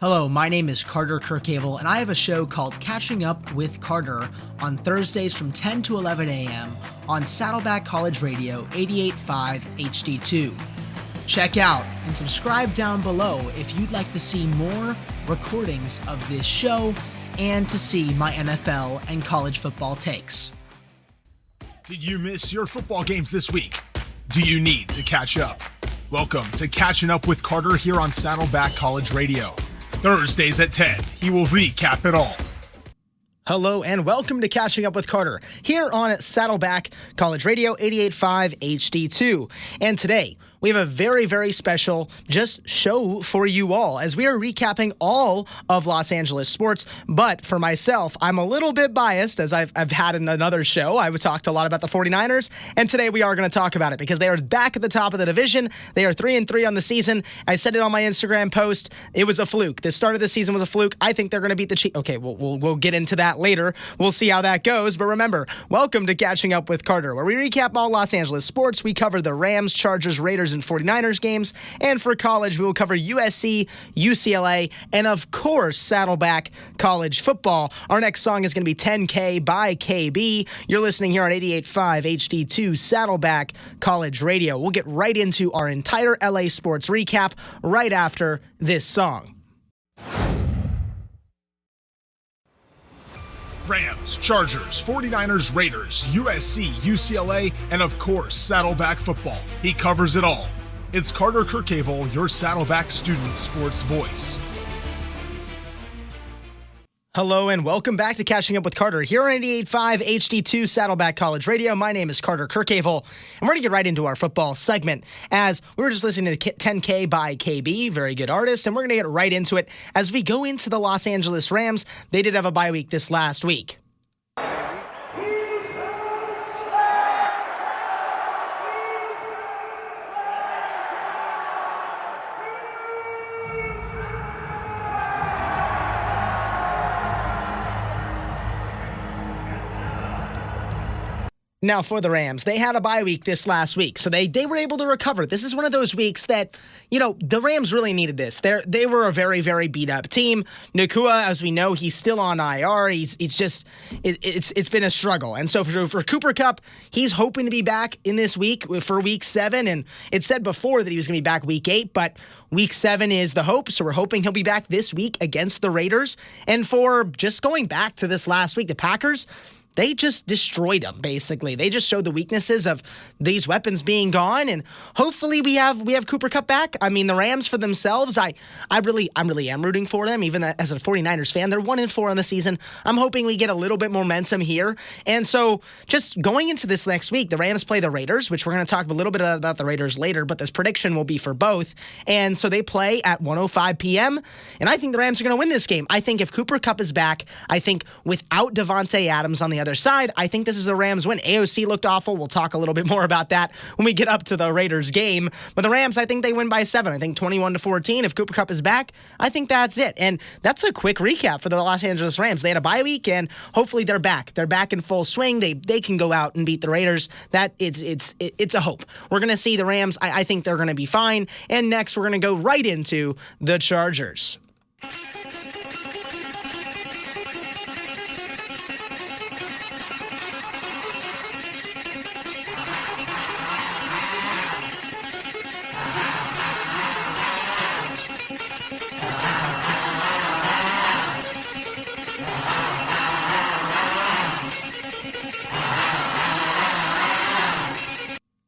Hello, my name is Carter Kirchhevel, and I have a show called Catching Up with Carter on Thursdays from 10 to 11 a.m. on Saddleback College Radio 88.5 HD2. Check out and subscribe down below if you'd like to see more recordings of this show and to see my NFL and college football takes. Did you miss your football games this week? Do you need to catch up? Welcome to Catching Up with Carter here on Saddleback College Radio. Thursdays at 10, he will recap it all. Hello and welcome to Catching Up with Carter here on Saddleback College Radio 88.5 HD2. And today, we have a very, very special just show for you all as we are recapping all of Los Angeles sports. But for myself, I'm a little bit biased as I've had in another show. I talked a lot about the 49ers, and today we are going to talk about it because they are back at the top of the division. They are 3-3 on the season. I said it on my Instagram post. It was a fluke. The start of the season was a fluke. I think they're going to beat the Chiefs. Okay, we'll get into that later. We'll see how that goes. But remember, welcome to Catching Up with Carter, where we recap all Los Angeles sports. We cover the Rams, Chargers, Raiders, and 49ers games. And for college, we will cover USC, UCLA, and of course, Saddleback College Football. Our next song is going to be 10K by KB. You're listening here on 88.5 HD2 Saddleback College Radio. We'll get right into our entire LA sports recap right after this song. Rams, Chargers, 49ers, Raiders, USC, UCLA, and of course, Saddleback Football. He covers it all. It's Carter Kirchhevel, your Saddleback student sports voice. Hello and welcome back to Catching Up with Carter here on 88.5 HD2 Saddleback College Radio. My name is Carter Kirchhevel, and we're going to get right into our football segment as we were just listening to 10K by KB, very good artist, and we're going to get right into it as we go into the Los Angeles Rams. They did have a bye week this last week. Now, for the Rams, they had a bye week this last week, so they were able to recover. This is one of those weeks that, the Rams really needed this. They were a very, very beat-up team. Nakua, as we know, he's still on IR. It's been a struggle. And so for Cooper Kupp, he's hoping to be back in this week for Week 7, and it said before that he was going to be back Week 8, but Week 7 is the hope, so we're hoping he'll be back this week against the Raiders. And for just going back to this last week, the Packers, they just destroyed them, basically. They just showed the weaknesses of these weapons being gone, and hopefully we have Cooper Kupp back. I mean, the Rams for themselves, I really am rooting for them, even as a 49ers fan. They're 1-4 on the season. I'm hoping we get a little bit more momentum here. And so just going into this next week, the Rams play the Raiders, which we're going to talk a little bit about the Raiders later, but this prediction will be for both. And so they play at 1:05 p.m., and I think the Rams are going to win this game. I think if Cooper Kupp is back, I think without Devontae Adams on the other side, I think this is a Rams win. AOC looked awful. We'll talk a little bit more about that when we get up to the Raiders game. But the Rams, I think they win by 7. I think 21-14. If Cooper Kupp is back, I think that's it. And that's a quick recap for the Los Angeles Rams. They had a bye week, and hopefully they're back. They're back in full swing. They can go out and beat the Raiders. It's a hope. We're going to see the Rams. I think they're going to be fine. And next, we're going to go right into the Chargers.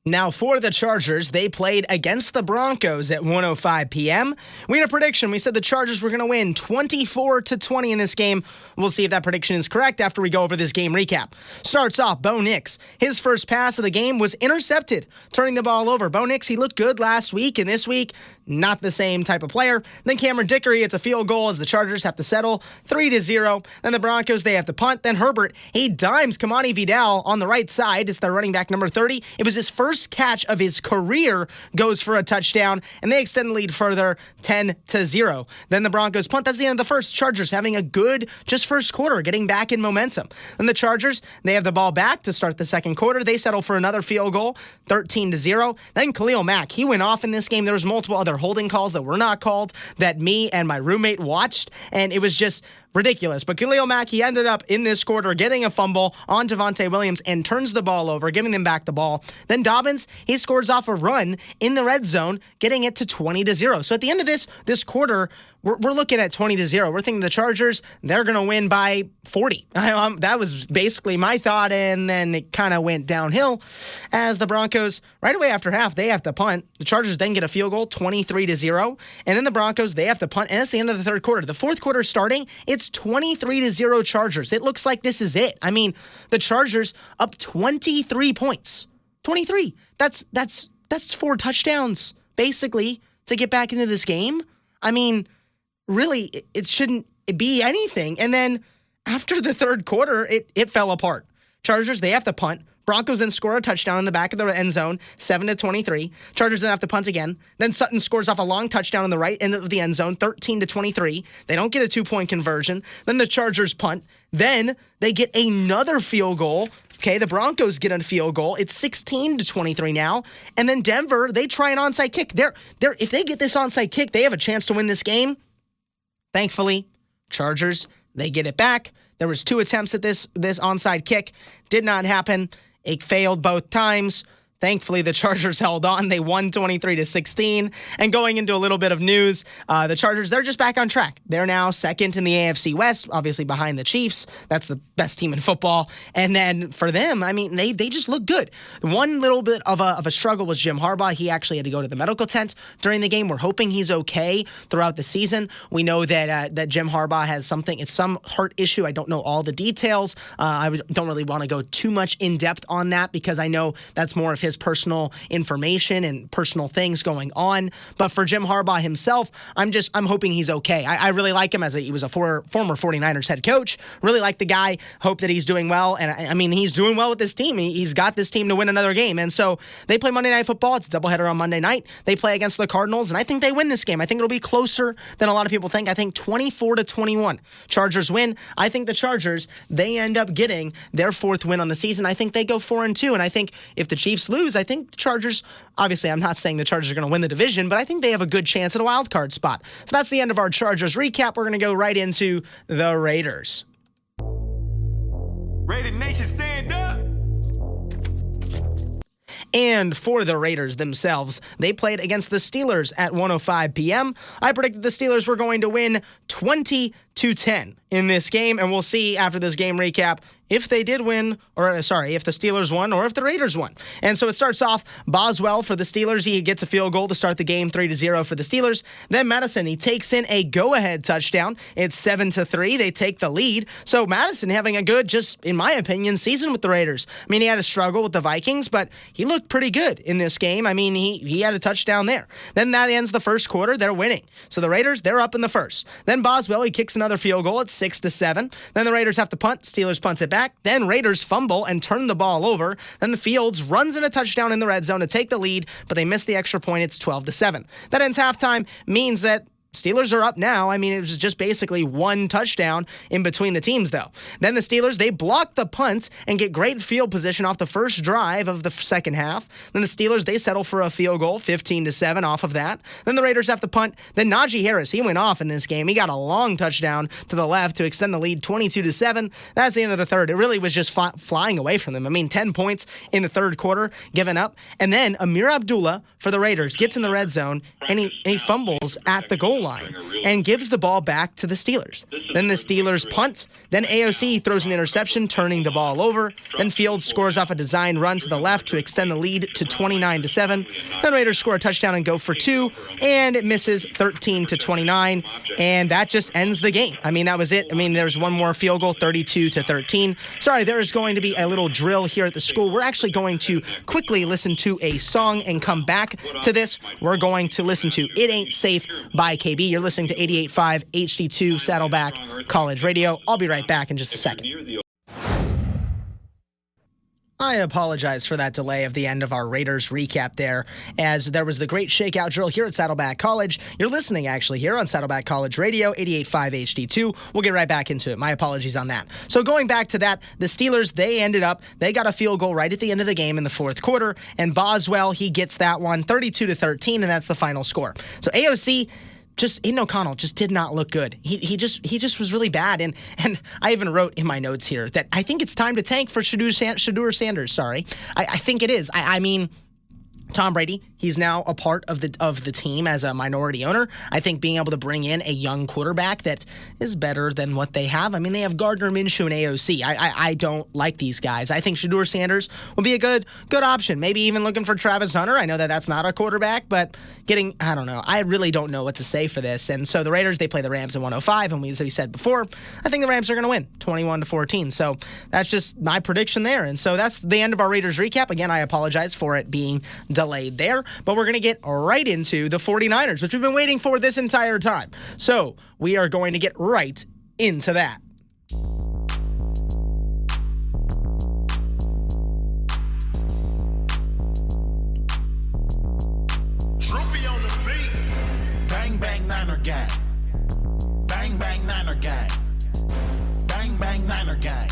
Now, for the Chargers, they played against the Broncos at 1:05 p.m. We had a prediction. We said the Chargers were going to win 24-20 in this game. We'll see if that prediction is correct after we go over this game recap. Starts off, Bo Nix. His first pass of the game was intercepted, turning the ball over. Bo Nix, he looked good last week, and this week, not the same type of player. Then Cameron Dickery, it's a field goal as the Chargers have to settle 3-0. Then the Broncos, they have to punt. Then Herbert, he dimes Kamani Vidal on the right side. It's their running back number 30. It was his first first catch of his career goes for a touchdown, and they extend the lead further 10-0. Then the Broncos punt. That's the end of the first. Chargers having a good just first quarter, getting back in momentum. Then the Chargers, they have the ball back to start the second quarter. They settle for another field goal, 13-0. Then Khalil Mack, he went off in this game. There was multiple other holding calls that were not called that me and my roommate watched, and it was just ridiculous. But Khalil Mack, he ended up in this quarter getting a fumble on Javonte Williams and turns the ball over, giving them back the ball. Then Dobbins, he scores off a run in the red zone, getting it to 20-0. So at the end of this quarter, we're looking at 20-0. We're thinking the Chargers, they're going to win by 40. That was basically my thought, and then it kind of went downhill as the Broncos, right away after half, they have to punt. The Chargers then get a field goal, 23-0. And then the Broncos, they have to punt, and it's the end of the third quarter. The fourth quarter starting, it's 23-0 Chargers. It looks like this is it. I mean, the Chargers up 23 points. 23. That's 4 touchdowns, basically, to get back into this game. I mean, really, it shouldn't be anything. And then after the third quarter, it fell apart. Chargers, they have to punt. Broncos then score a touchdown in the back of the end zone, 7-23. Chargers then have to punt again. Then Sutton scores off a long touchdown on the right end of the end zone, 13-23. They don't get a 2-point conversion. Then the Chargers punt. Then they get another field goal. Okay, the Broncos get a field goal. It's 16-23 now. And then Denver, they try an onside kick. If they get this onside kick, they have a chance to win this game. Thankfully, Chargers, they get it back. There was 2 attempts at this onside kick. Did not happen. It failed both times. Thankfully, the Chargers held on. They won 23-16. And going into a little bit of news, the Chargers, they're just back on track. They're now second in the AFC West, obviously behind the Chiefs. That's the best team in football. And then for them, I mean, they just look good. One little bit of a struggle was Jim Harbaugh. He actually had to go to the medical tent during the game. We're hoping he's okay throughout the season. We know that Jim Harbaugh has it's some heart issue. I don't know all the details. I don't really want to go too much in depth on that because I know that's more of his personal information and personal things going on. But for Jim Harbaugh himself, I'm hoping he's okay. I really like him he was a former 49ers head coach. Really like the guy. Hope that he's doing well. And I mean, he's doing well with this team. He's got this team to win another game. And so they play Monday Night Football. It's a doubleheader on Monday night. They play against the Cardinals, and I think they win this game. I think it'll be closer than a lot of people think. I think 24-21. Chargers win. I think the Chargers, they end up getting their 4th win on the season. I think they go 4-2. And I think if the Chiefs lose, I think the Chargers, obviously I'm not saying the Chargers are going to win the division, but I think they have a good chance at a wild card spot. So that's the end of our Chargers recap. We're going to go right into the Raiders. Raider Nation, stand up! And for the Raiders themselves, they played against the Steelers at 1:05 p.m. I predicted the Steelers were going to win 20-10 in this game, and we'll see after this game recap if they did win, if the Steelers won or if the Raiders won. And so it starts off Boswell for the Steelers. He gets a field goal to start the game, 3-0 for the Steelers. Then Madison, he takes in a go-ahead touchdown. It's 7-3. They take the lead. So Madison having a good, just in my opinion, season with the Raiders. I mean, he had a struggle with the Vikings, but he looked pretty good in this game. I mean, he had a touchdown there. Then that ends the first quarter. They're winning. So the Raiders, they're up in the first. Then Boswell, he kicks another field goal. It's 6-7. Then the Raiders have to punt. Steelers punts it back. Then Raiders fumble and turn the ball over. Then the Fields runs in a touchdown in the red zone to take the lead, but they miss the extra point. It's 12-7. That ends halftime, means that Steelers are up now. I mean, it was just basically one touchdown in between the teams, though. Then the Steelers, they block the punt and get great field position off the first drive of the second half. Then the Steelers, they settle for a field goal, 15-7 off of that. Then the Raiders have to punt. Then Najee Harris, he went off in this game. He got a long touchdown to the left to extend the lead 22-7. That's the end of the third. It really was just flying away from them. I mean, 10 points in the third quarter, given up. And then Amir Abdullah for the Raiders gets in the red zone, and he fumbles at the goal line and gives the ball back to the Steelers. Then the Steelers punt. Then AOC throws an interception, turning the ball over. Then Fields scores off a design run to the left to extend the lead to 29-7. Then Raiders score a touchdown and go for 2, and it misses 13-29, and that just ends the game. I mean, that was it. I mean, there's one more field goal, 32-13. Sorry, there's going to be a little drill here at the school. We're actually going to quickly listen to a song and come back to this. We're going to listen to It Ain't Safe by KB. You're listening to 88.5 HD2 Saddleback College Radio. I'll be right back in just a second. I apologize for that delay of the end of our Raiders recap there, as there was the great shakeout drill here at Saddleback College. You're listening, actually, here on Saddleback College Radio, 88.5 HD2. We'll get right back into it. My apologies on that. So going back to that, the Steelers, they got a field goal right at the end of the game in the fourth quarter, and Boswell, he gets that one, 32-13, and that's the final score. So AOC... Aiden O'Connell just did not look good. He just was really bad. And I even wrote in my notes here that I think it's time to tank for Shedeur Sanders. Sorry. I think it is. I mean, Tom Brady, he's now a part of the team as a minority owner. I think being able to bring in a young quarterback that is better than what they have. I mean, they have Gardner Minshew and AOC. I don't like these guys. I think Shedeur Sanders would be a good option. Maybe even looking for Travis Hunter. I know that that's not a quarterback, but I don't know. I really don't know what to say for this. And so the Raiders, they play the Rams in 105, and as we said before, I think the Rams are going to win 21-14. So that's just my prediction there. And so that's the end of our Raiders recap. Again, I apologize for it being delayed there, but we're going to get right into the 49ers, which we've been waiting for this entire time. So we are going to get right into that. Droopy on the beat. Bang, bang, Niner gang. Bang, bang, Niner gang. Bang, bang, Niner gang.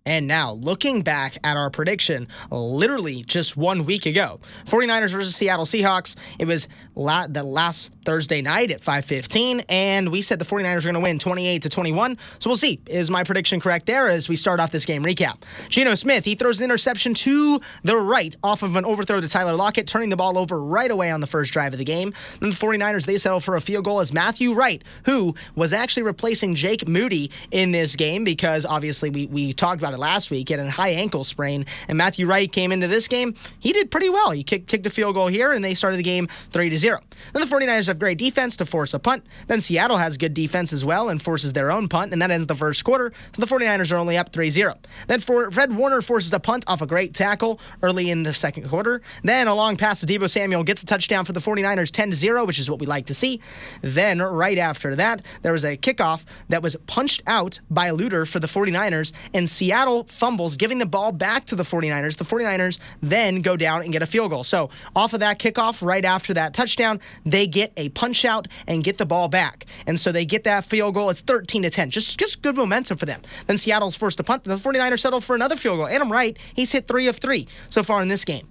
And now, looking back at our prediction, literally just 1 week ago, 49ers versus Seattle Seahawks, it was the last Thursday night at 5:15, and we said the 49ers are going to win 28-21. So we'll see. Is my prediction correct there as we start off this game recap? Geno Smith, he throws an interception to the right off of an overthrow to Tyler Lockett, turning the ball over right away on the first drive of the game. Then the 49ers, they settle for a field goal as Matthew Wright, who was actually replacing Jake Moody in this game because obviously we talked about it last week, he had a high ankle sprain, and Matthew Wright came into this game. He did pretty well. He kicked a field goal here, and they started the game 3-0. Then the 49ers have great defense to force a punt. Then Seattle has good defense as well and forces their own punt, and that ends the first quarter. So the 49ers are only up 3-0. Then Fred Warner forces a punt off a great tackle early in the second quarter. Then a long pass to Deebo Samuel gets a touchdown for the 49ers 10-0, which is what we like to see. Then right after that, there was a kickoff that was punched out by Luter for the 49ers, and Seattle fumbles, giving the ball back to the 49ers. The 49ers then go down and get a field goal. So off of that kickoff, right after that touchdown, they get a punch out and get the ball back. And so they get that field goal. It's 13-10. Just good momentum for them. Then Seattle's forced to punt. The 49ers settle for another field goal. Adam Wright, he's hit 3 of 3 so far in this game.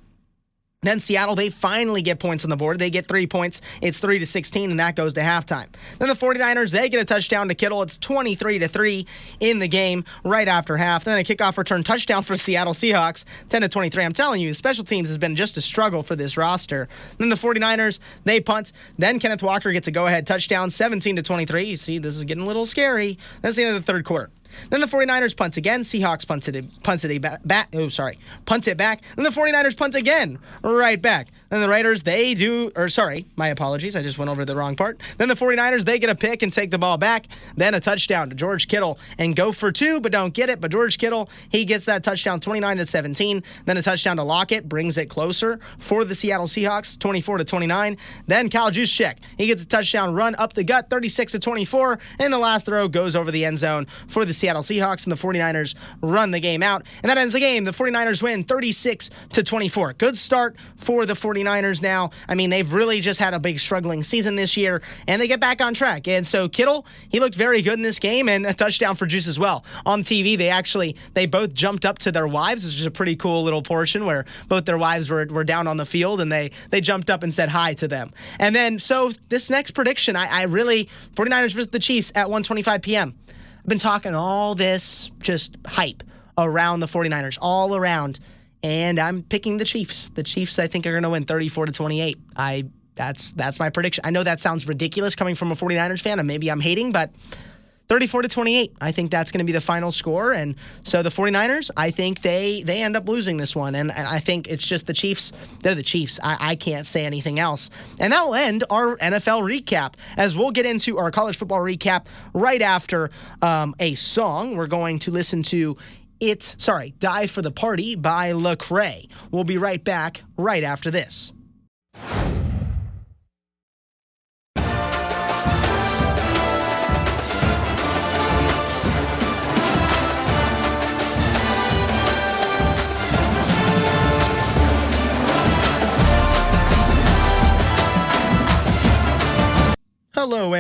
Then Seattle, they finally get points on the board. They get 3 points. It's 3-16, and that goes to halftime. Then the 49ers, they get a touchdown to Kittle. It's 23-3 in the game right after half. Then a kickoff return touchdown for Seattle Seahawks, 10-23. I'm telling you, special teams has been just a struggle for this roster. Then the 49ers, they punt. Then Kenneth Walker gets a go-ahead touchdown, 17-23. You see, this is getting a little scary. That's the end of the third quarter. Then the 49ers punt again. Seahawks punt it back. Then the 49ers punt again, right back. Then the Raiders, my apologies. I just went over the wrong part. Then the 49ers, they get a pick and take the ball back. Then a touchdown to George Kittle and go for 2, but don't get it. But George Kittle, he gets that touchdown 29-17. Then a touchdown to Lockett brings it closer for the Seattle Seahawks, 24-29. Then Kyle Juszczyk, he gets a touchdown run up the gut, 36-24. And the last throw goes over the end zone for the Seattle Seahawks, and the 49ers run the game out. And that ends the game. The 49ers win 36-24. Good start for the 49ers now. I mean, they've really just had a big struggling season this year, and they get back on track. And so Kittle, he looked very good in this game, and a touchdown for Juice as well. On TV, they both jumped up to their wives. It's just a pretty cool little portion where both their wives were down on the field, and they jumped up and said hi to them. And then, so this next prediction, I really, 49ers versus the Chiefs at 1:25 p.m. I've been talking all this just hype around the 49ers, all around, and I'm picking the Chiefs. The Chiefs, I think, are going to win 34-28. That's my prediction. I know that sounds ridiculous coming from a 49ers fan, and maybe I'm hating, but 34-28. I think that's going to be the final score. And so the 49ers, I think they end up losing this one. And I think it's just the Chiefs. They're the Chiefs. I can't say anything else. And that will end our NFL recap, as we'll get into our college football recap right after a song. We're going to listen to Die for the Party by Lecrae. We'll be right back right after this.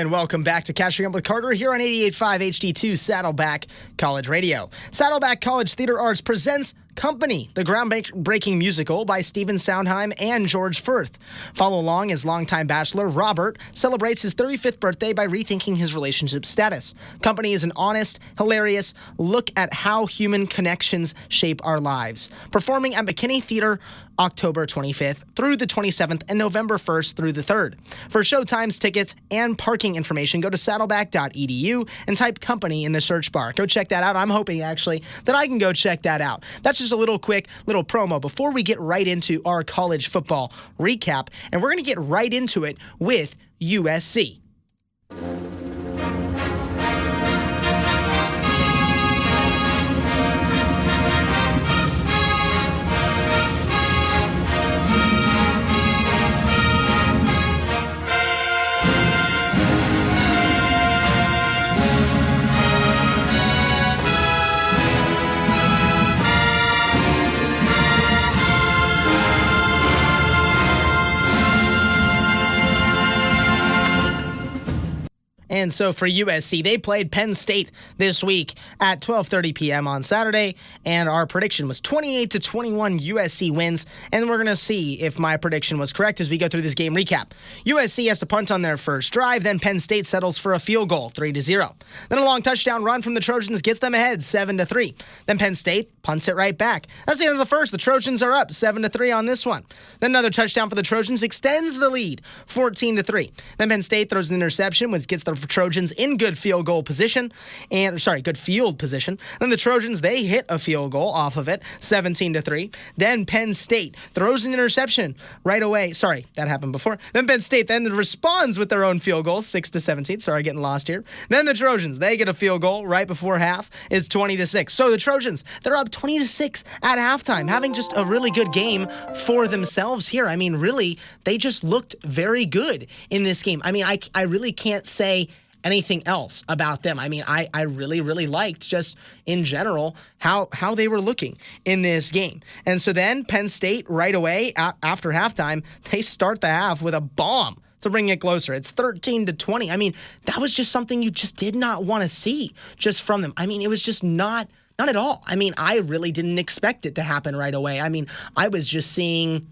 And welcome back to Catching Up with Carter here on 88.5 HD2 Saddleback College Radio. Saddleback College Theater Arts presents Company, the groundbreaking musical by Stephen Sondheim and George Firth. Follow along as longtime bachelor Robert celebrates his 35th birthday by rethinking his relationship status. Company is an honest, hilarious look at how human connections shape our lives. Performing at McKinney Theater October 25th through the 27th and November 1st through the 3rd. For showtimes, tickets, and parking information, go to saddleback.edu and type Company in the search bar. Go check that out. I'm hoping, actually, that I can go check that out. That's just a little promo before we get right into our college football recap, and we're going to get right into it with USC. And so for USC, they played Penn State this week at 12:30 p.m. on Saturday, and our prediction was 28-21 USC wins, and we're going to see if my prediction was correct as we go through this game recap. USC has to punt on their first drive, then Penn State settles for a field goal, 3-0. Then a long touchdown run from the Trojans gets them ahead, 7-3. Then Penn State punts it right back. That's the end of the first. The Trojans are up 7-3 on this one. Then another touchdown for the Trojans extends the lead, 14-3. Then Penn State throws an interception, which gets the Trojans in good field position. Then the Trojans, they hit a field goal off of it, 17-3. Then Penn State throws an interception right away. Sorry, that happened before. Then Penn State then responds with their own field goal, 6-17. Sorry, getting lost here. Then the Trojans, they get a field goal right before half. It's 20-6. So the Trojans, they're up 20-6 at halftime, having just a really good game for themselves here. I mean, really, they just looked very good in this game. I mean, I really can't say anything else about them. I mean, I really, really liked just in general how they were looking in this game. And so then Penn State right away after halftime, they start the half with a bomb to bring it closer. It's 13-20. I mean, that was just something you just did not want to see just from them. I mean, it was just not at all. I mean, I really didn't expect it to happen right away. I mean, I was just seeing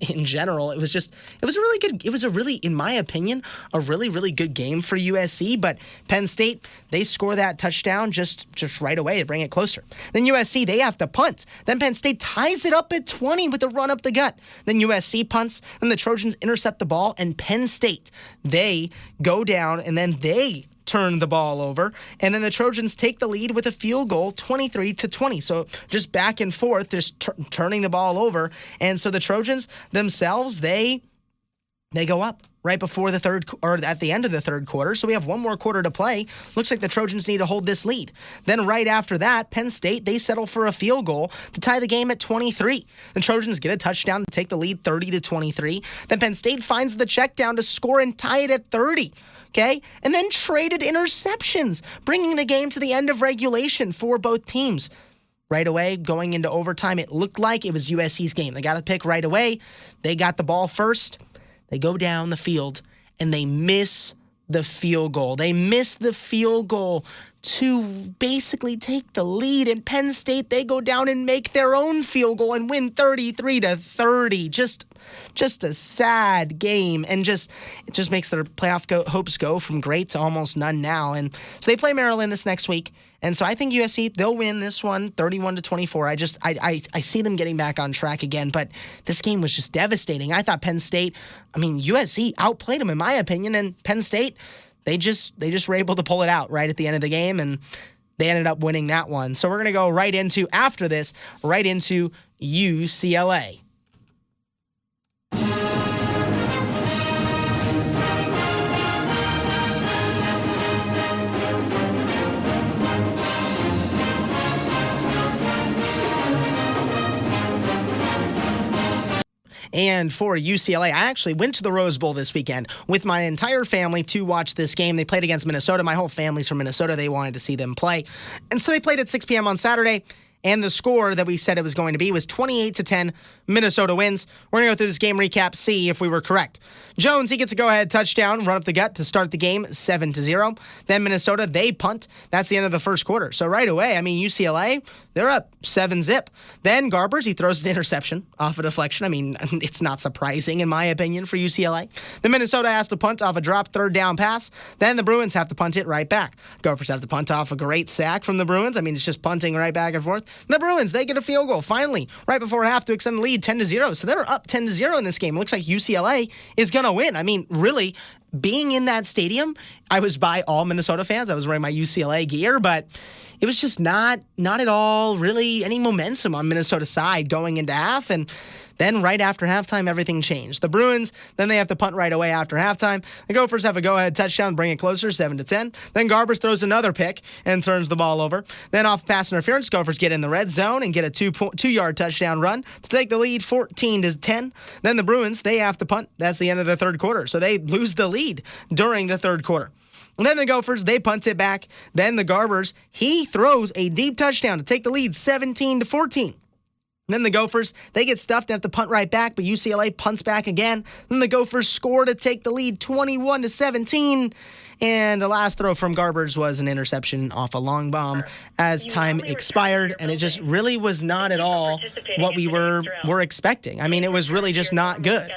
in general, it was a really good, it was a really, in my opinion, a really, really good game for USC, but Penn State, they score that touchdown just right away to bring it closer. Then USC, they have to punt. Then Penn State ties it up at 20 with a run up the gut. Then USC punts, then the Trojans intercept the ball, and Penn State, they go down, and then they turn the ball over, and then the Trojans take the lead with a field goal, 23-20. So just back and forth, just turning the ball over. And so the Trojans themselves, they go up right before the third, or at the end of the third quarter. So we have one more quarter to play. Looks like the Trojans need to hold this lead. Then right after that, Penn State, they settle for a field goal to tie the game at 23. The Trojans get a touchdown to take the lead 30-23. Then Penn State finds the check down to score and tie it at 30. Okay? And then traded interceptions, bringing the game to the end of regulation for both teams. Right away, going into overtime, it looked like it was USC's game. They got a pick right away. They got the ball first. They go down the field, and they miss the field goal. They miss the field goal to basically take the lead. And Penn State, they go down and make their own field goal and win 33-30. Just a sad game, and it just makes their playoff hopes go from great to almost none now. And so they play Maryland this next week. And so I think USC, they'll win this one 31-24. I see them getting back on track again, but this game was just devastating. I thought Penn State, USC outplayed them in my opinion, and Penn State, they just were able to pull it out right at the end of the game, and they ended up winning that one. So we're going to go right into UCLA. And for UCLA, I actually went to the Rose Bowl this weekend with my entire family to watch this game. They played against Minnesota. My whole family's from Minnesota. They wanted to see them play. And so they played at 6 p.m. on Saturday. And the score that we said it was going to be was 28-10. Minnesota wins. We're going to go through this game recap, see if we were correct. Jones, he gets a go-ahead touchdown, run up the gut to start the game, 7-0. Then Minnesota, they punt. That's the end of the first quarter. So right away, UCLA, they're up 7-zip. Then Garbers, he throws an interception off a deflection. It's not surprising, in my opinion, for UCLA. Then Minnesota has to punt off a dropped third down pass. Then the Bruins have to punt it right back. Gophers have to punt off a great sack from the Bruins. It's just punting right back and forth. The Bruins, they get a field goal, finally, right before half to extend the lead 10-0. So they're up 10-0 in this game. It looks like UCLA is going to win. Really, being in that stadium, I was by all Minnesota fans. I was wearing my UCLA gear, but it was just not at all really any momentum on Minnesota's side going into half. And then right after halftime, everything changed. The Bruins, then they have to punt right away after halftime. The Gophers have a go-ahead touchdown, bring it closer, 7-10. Then Garbers throws another pick and turns the ball over. Then off pass interference, Gophers get in the red zone and get a two-yard touchdown run to take the lead 14-10. Then the Bruins, they have to punt. That's the end of the third quarter. So they lose the lead during the third quarter. And then the Gophers, they punt it back. Then the Garbers, he throws a deep touchdown to take the lead 17-14. Then the Gophers, they get stuffed and have to punt right back, but UCLA punts back again. Then the Gophers score to take the lead 21-17. And the last throw from Garbers was an interception off a long bomb as time expired, and it just really was not at all what we were expecting. It was really just not good.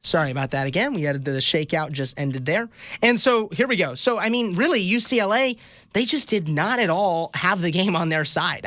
Sorry about that again. We had the shakeout just ended there. And so here we go. So, really, UCLA, they just did not at all have the game on their side.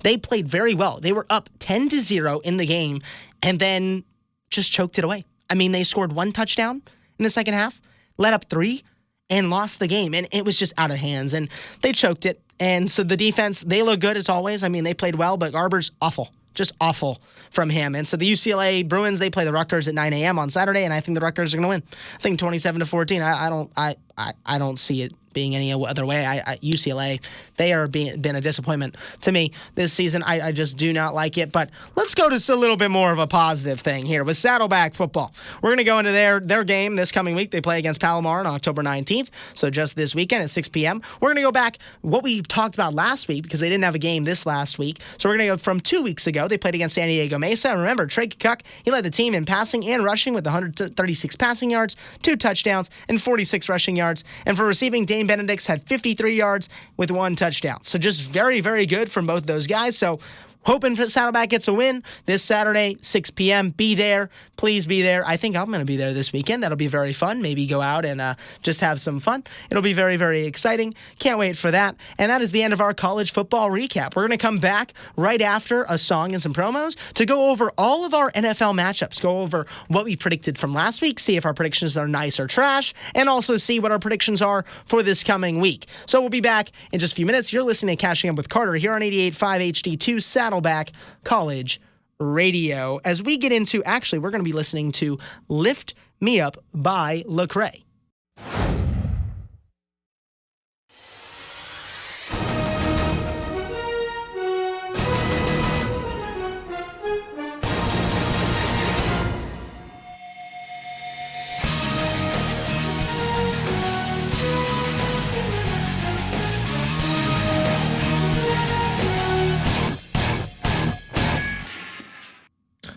They played very well. They were up 10-0 in the game and then just choked it away. They scored one touchdown in the second half, let up 3, and lost the game. And it was just out of hands, and they choked it. And so the defense, they look good as always. They played well, but Garbers, awful. Just awful from him. And so the UCLA Bruins, they play the Rutgers at 9 a.m. on Saturday, and I think the Rutgers are going to win. I think 27-14. I don't see it being any other way. UCLA, they are been a disappointment to me this season. I just do not like it. But let's go to a little bit more of a positive thing here with Saddleback Football. We're going to go into their game this coming week. They play against Palomar on October 19th, so just this weekend at 6 p.m. We're going to go back what we talked about last week because they didn't have a game this last week. So we're going to go from 2 weeks ago. They played against San Diego Mesa. Remember, Trey Kuck, he led the team in passing and rushing with 136 passing yards, 2 touchdowns, and 46 rushing yards. And for receiving, Dane Benedict's had 53 yards with 1 touchdown. So just very, very good from both those guys. So hoping Saddleback gets a win this Saturday, 6 p.m. Be there. Please be there. I think I'm going to be there this weekend. That'll be very fun. Maybe go out and just have some fun. It'll be very, very exciting. Can't wait for that. And that is the end of our college football recap. We're going to come back right after a song and some promos to go over all of our NFL matchups, go over what we predicted from last week, see if our predictions are nice or trash, and also see what our predictions are for this coming week. So we'll be back in just a few minutes. You're listening to Catching Up with Carter here on 88.5 HD2 Saddleback College Radio. As we get into, actually, we're going to be listening to Lift Me Up by Lecrae.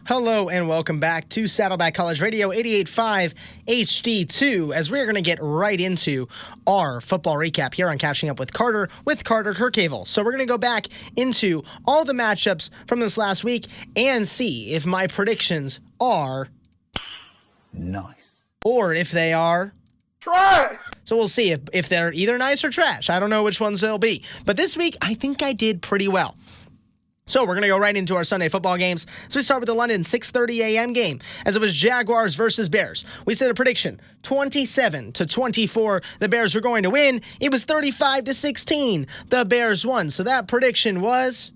Hello and welcome back to Saddleback College Radio 88.5 HD2 as we're going to get right into our football recap here on Catching Up with Carter Kirchhevel. So we're going to go back into all the matchups from this last week and see if my predictions are nice or if they are trash. So we'll see if they're either nice or trash. I don't know which ones they'll be. But this week, I think I did pretty well. So we're going to go right into our Sunday football games. So we start with the London 6:30 a.m. game, as it was Jaguars versus Bears. We said a prediction, 27-24. The Bears were going to win. It was 35-16. The Bears won. So that prediction was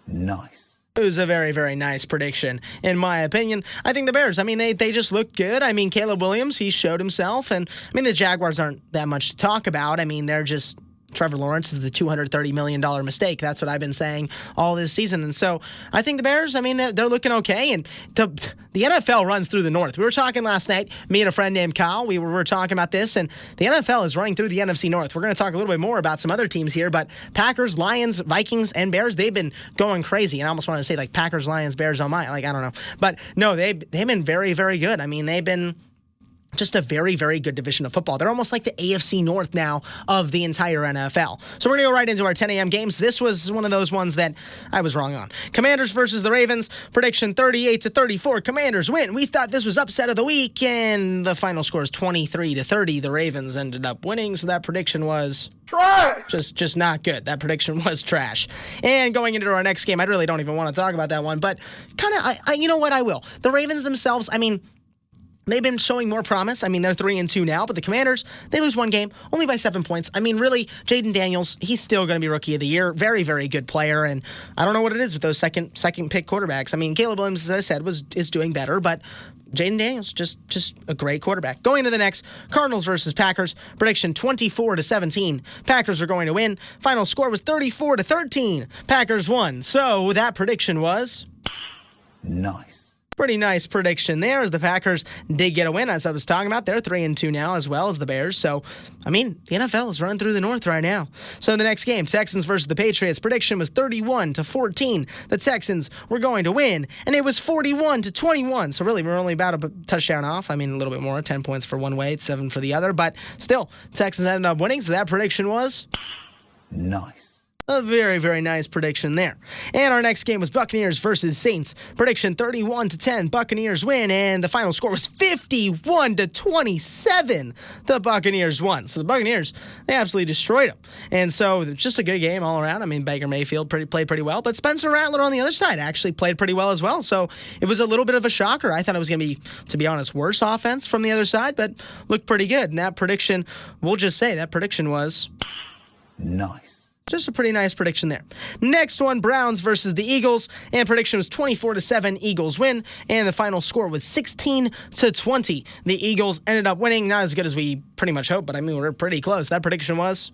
nice. It was a very, very nice prediction, in my opinion. I think the Bears, they just looked good. Caleb Williams, he showed himself. And, the Jaguars aren't that much to talk about. They're just Trevor Lawrence is the $230 million mistake. That's what I've been saying all this season. And so I think the Bears, I mean, they're looking okay. And the NFL runs through the North. We were talking last night, me and a friend named Kyle, we were talking about this, and the NFL is running through the NFC North. We're going to talk a little bit more about some other teams here, but Packers, Lions, Vikings, and Bears, they've been going crazy. And I almost want to say like Packers, Lions, Bears on my, like, I don't know. But no, they've been very, very good. I mean, they've been just a very, very good division of football. They're almost like the AFC North now of the entire NFL. So we're going to go right into our 10 a.m. games. This was one of those ones that I was wrong on. Commanders versus the Ravens. Prediction 38-34. Commanders win. We thought this was upset of the week, and the final score is 23-30. The Ravens ended up winning, so that prediction was trash. Just not good. That prediction was trash. And going into our next game, I really don't even want to talk about that one, but kind of, you know what, I will. The Ravens themselves, I mean, they've been showing more promise. I mean, they're 3-2 now, but the Commanders, they lose one game, only by 7 points. I mean, really, Jaden Daniels, he's still going to be Rookie of the Year. Very, very good player, and I don't know what it is with those second pick quarterbacks. I mean, Caleb Williams, as I said, is doing better, but Jaden Daniels, just a great quarterback. Going to the next, Cardinals versus Packers. Prediction 24-17. Packers are going to win. Final score was 34-13. Packers won. So that prediction was Nice. pretty nice prediction there, as the Packers did get a win, as I was talking about. They're 3-2 now, as well as the Bears. So, I mean, the NFL is running through the North right now. So, in the next game, Texans versus the Patriots. Prediction was 31-14. The Texans were going to win, and it was 41-21. So, really, we're only about a touchdown off. I mean, a little bit more, 10 points for one way, 7 for the other. But still, Texans ended up winning, so that prediction was Nice. a very, very nice prediction there. And our next game was Buccaneers versus Saints. Prediction 31-10. Buccaneers win, and the final score was 51-27. The Buccaneers won. So the Buccaneers, they absolutely destroyed them. And so just a good game all around. I mean, Baker Mayfield played pretty well, but Spencer Rattler on the other side actually played pretty well as well. So it was a little bit of a shocker. I thought it was going to be honest, worse offense from the other side, but looked pretty good. And that prediction, we'll just say that prediction was Nice. just a pretty nice prediction there. Next one, Browns versus the Eagles, and prediction was 24-7. Eagles win, and the final score was 16-20. The Eagles ended up winning, not as good as we pretty much hoped, but I mean, we were pretty close. That prediction was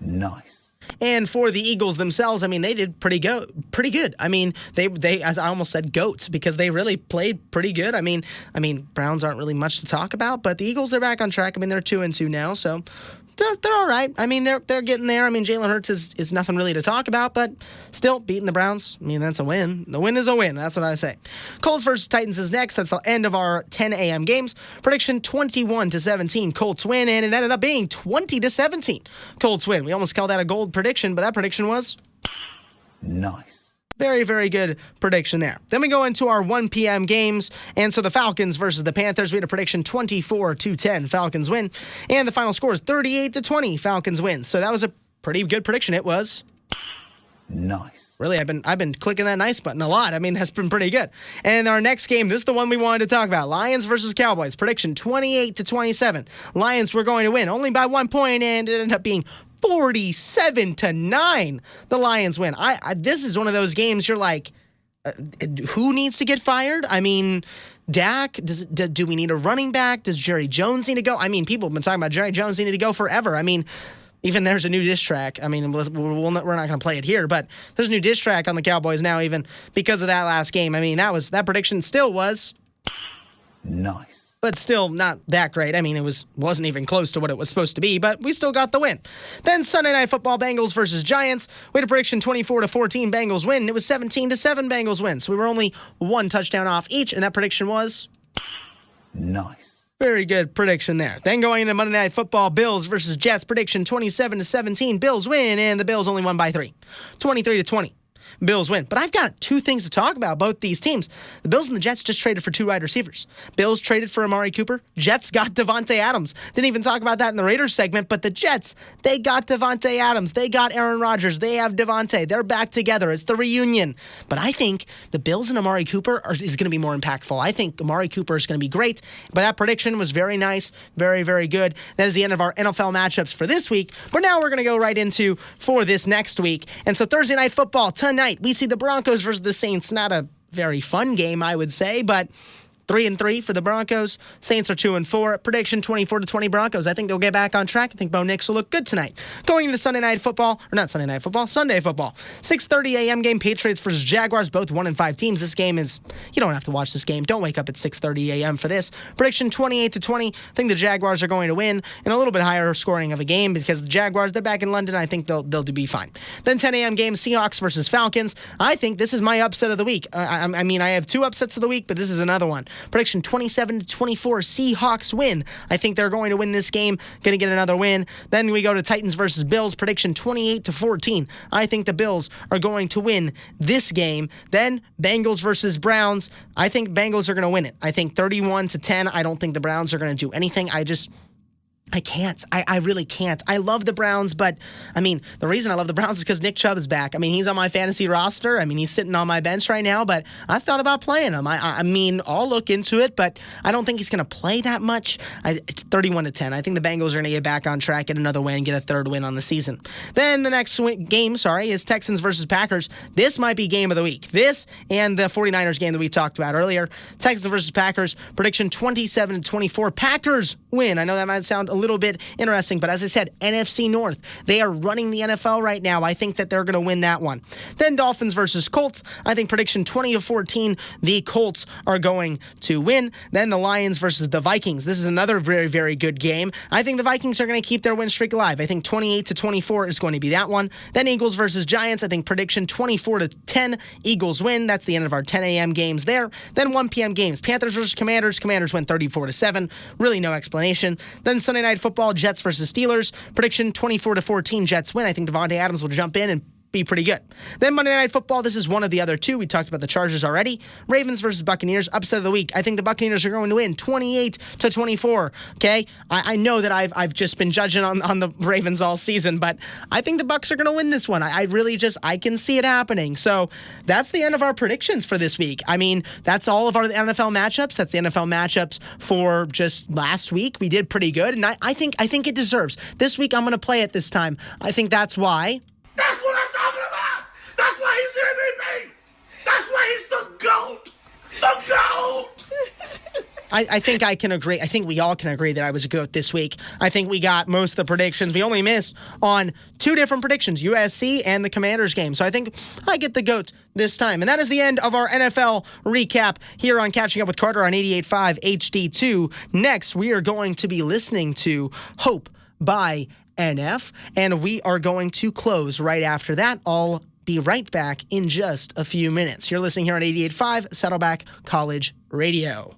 Nice. And for the Eagles themselves, I mean, they did pretty good. I mean, they as I almost said goats, because they really played pretty good. I mean, Browns aren't really much to talk about, but the Eagles are back on track. I mean, they're 2-2 now, so they're all right. I mean, they're getting there. I mean, Jalen Hurts is nothing really to talk about, but still beating the Browns, I mean, that's a win. The win is a win. That's what I say. Colts versus Titans is next. That's the end of our 10 a.m. games. Prediction 21-17. Colts win, and it ended up being 20-17. Colts win. We almost called that a gold prediction, but that prediction was Nice. very, very good prediction there. Then we go into our 1 p.m. games. And so the Falcons versus the Panthers, we had a prediction 24-10. Falcons win. And the final score is 38-20. Falcons win. So that was a pretty good prediction. It was Nice. Really, I've been clicking that nice button a lot. I mean, that's been pretty good. And our next game, this is the one we wanted to talk about. Lions versus Cowboys. Prediction 28-27. Lions were going to win only by 1 point, and it ended up being 47-9. The Lions win. This is one of those games you're like, who needs to get fired? I mean, Dak, do we need a running back? Does Jerry Jones need to go? I mean, people have been talking about Jerry Jones needing to go forever. I mean, even there's a new diss track. I mean, we're not going to play it here, but there's a new diss track on the Cowboys now, even because of that last game. I mean, that prediction still was Nice. but still not that great. I mean, it wasn't even close to what it was supposed to be, but we still got the win. Then Sunday Night Football, Bengals versus Giants. We had a prediction 24-14, Bengals win. It was 17-7, Bengals win. So we were only 1 touchdown off each, and that prediction was Nice. very good prediction there. Then going into Monday Night Football, Bills versus Jets. Prediction 27-17. Bills win, and the Bills only won by 3. 23-20. Bills win. But I've got 2 things to talk about both these teams. The Bills and the Jets just traded for 2 wide receivers. Bills traded for Amari Cooper. Jets got Devontae Adams. Didn't even talk about that in the Raiders segment, but the Jets, they got Devontae Adams. They got Aaron Rodgers. They have Devontae. They're back together. It's the reunion. But I think the Bills and Amari Cooper is going to be more impactful. I think Amari Cooper is going to be great. But that prediction was very nice. Very, very good. That is the end of our NFL matchups for this week. But now we're going to go right into for this next week. And so Thursday Night Football tonight, we see the Broncos versus the Saints. Not a very fun game, I would say, but 3-3 for the Broncos. Saints are 2-4. Prediction 24-20 Broncos. I think they'll get back on track. I think Bo Nix will look good tonight. Going into Sunday Night Football. 6:30 a.m. game. Patriots versus Jaguars. Both 1-5 teams. This game is, you don't have to watch this game. Don't wake up at 6:30 a.m. for this. Prediction 28-20. I think the Jaguars are going to win in a little bit higher scoring of a game because the Jaguars, they're back in London. I think they'll be fine. Then 10 a.m. game. Seahawks versus Falcons. I think this is my upset of the week. I mean, I have two upsets of the week, but this is another one. Prediction 27-24. Seahawks win. I think they're going to win this game. Going to get another win. Then we go to Titans versus Bills. Prediction 28-14. I think the Bills are going to win this game. Then Bengals versus Browns. I think Bengals are going to win it. I think 31-10. I don't think the Browns are going to do anything. I can't. I really can't. I love the Browns, but, I mean, the reason I love the Browns is because Nick Chubb is back. I mean, he's on my fantasy roster. I mean, he's sitting on my bench right now, but I've thought about playing him. I mean, I'll look into it, but I don't think he's going to play that much. It's 31-10. I think the Bengals are going to get back on track, get another win, get a third win on the season. Then the next game, is Texans versus Packers. This might be game of the week. This and the 49ers game that we talked about earlier. Texans versus Packers. Prediction 27-24. Packers win. I know that might sound a little bit interesting, but as I said, NFC North, they are running the NFL right now. I think that they're going to win that one. Then Dolphins versus Colts. I think prediction 20-14, the Colts are going to win. Then the Lions versus the Vikings. This is another very, very good game. I think the Vikings are going to keep their win streak alive. I think 28-24 is going to be that one. Then Eagles versus Giants. I think prediction 24-10, Eagles win. That's the end of our 10 a.m. games there. Then 1 p.m. games. Panthers versus Commanders. Commanders win 34-7. Really no explanation. Then Sunday Night Football, Jets versus Steelers. Prediction 24-14, Jets win. I think Devontae Adams will jump in and be pretty good. Then Monday Night Football, this is one of the other two. We talked about the Chargers already. Ravens versus Buccaneers, upset of the week. I think the Buccaneers are going to win 28-24. Okay? I know that I've just been judging on the Ravens all season, but I think the Bucs are going to win this one. I can see it happening. So that's the end of our predictions for this week. I mean, that's all of our NFL matchups. That's the NFL matchups for just last week. We did pretty good, and I think it deserves. This week I'm going to play it this time. I think that's why. That's what I'm talking about! That's why he's the MVP! That's why he's the GOAT! The GOAT! I think I can agree. I think we all can agree that I was a GOAT this week. I think we got most of the predictions. We only missed on two different predictions, USC and the Commanders game. So I think I get the GOAT this time. And that is the end of our NFL recap here on Catching Up with Carter on 88.5 HD2. Next, we are going to be listening to Hope by NF, and we are going to close right after that. I'll be right back in just a few minutes. You're listening here on 88.5 Saddleback College Radio.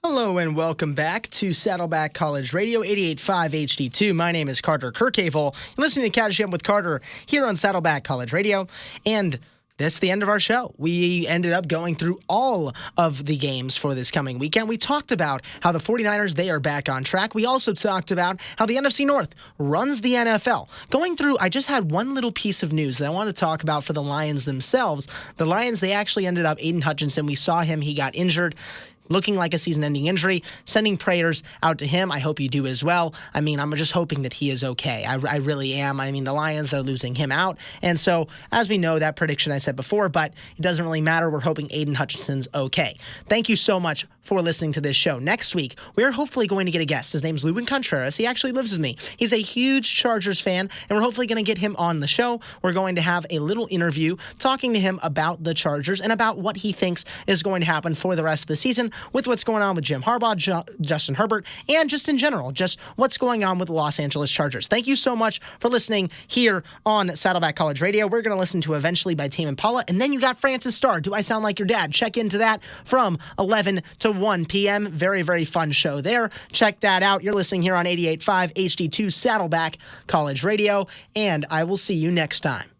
Hello and welcome back to Saddleback College Radio, 88.5 HD2. My name is Carter Kirchhevel. You're listening to Catchin Up with Carter here on Saddleback College Radio, and that's the end of our show. We ended up going through all of the games for this coming weekend. We talked about how the 49ers, they are back on track. We also talked about how the NFC North runs the NFL. Going through, I just had one little piece of news that I want to talk about for the Lions themselves. The Lions, they actually ended up, Aiden Hutchinson, we saw him, he got injured. Looking like a season-ending injury, sending prayers out to him. I hope you do as well. I mean, I'm just hoping that he is okay. I really am. I mean, the Lions are losing him out. And so, as we know, that prediction I said before, but it doesn't really matter. We're hoping Aiden Hutchinson's okay. Thank you so much for listening to this show. Next week, we're hopefully going to get a guest. His name's Lubin Contreras. He actually lives with me. He's a huge Chargers fan, and we're hopefully going to get him on the show. We're going to have a little interview talking to him about the Chargers and about what he thinks is going to happen for the rest of the season with what's going on with Jim Harbaugh, Justin Herbert, and just in general, just what's going on with the Los Angeles Chargers. Thank you so much for listening here on Saddleback College Radio. We're going to listen to Eventually by Tame Impala, and then you got Francis Starr, Do I Sound Like Your Dad? Check into that from 11 to 1 p.m. Very, very fun show there. Check that out. You're listening here on 88.5 HD2 Saddleback College Radio, and I will see you next time.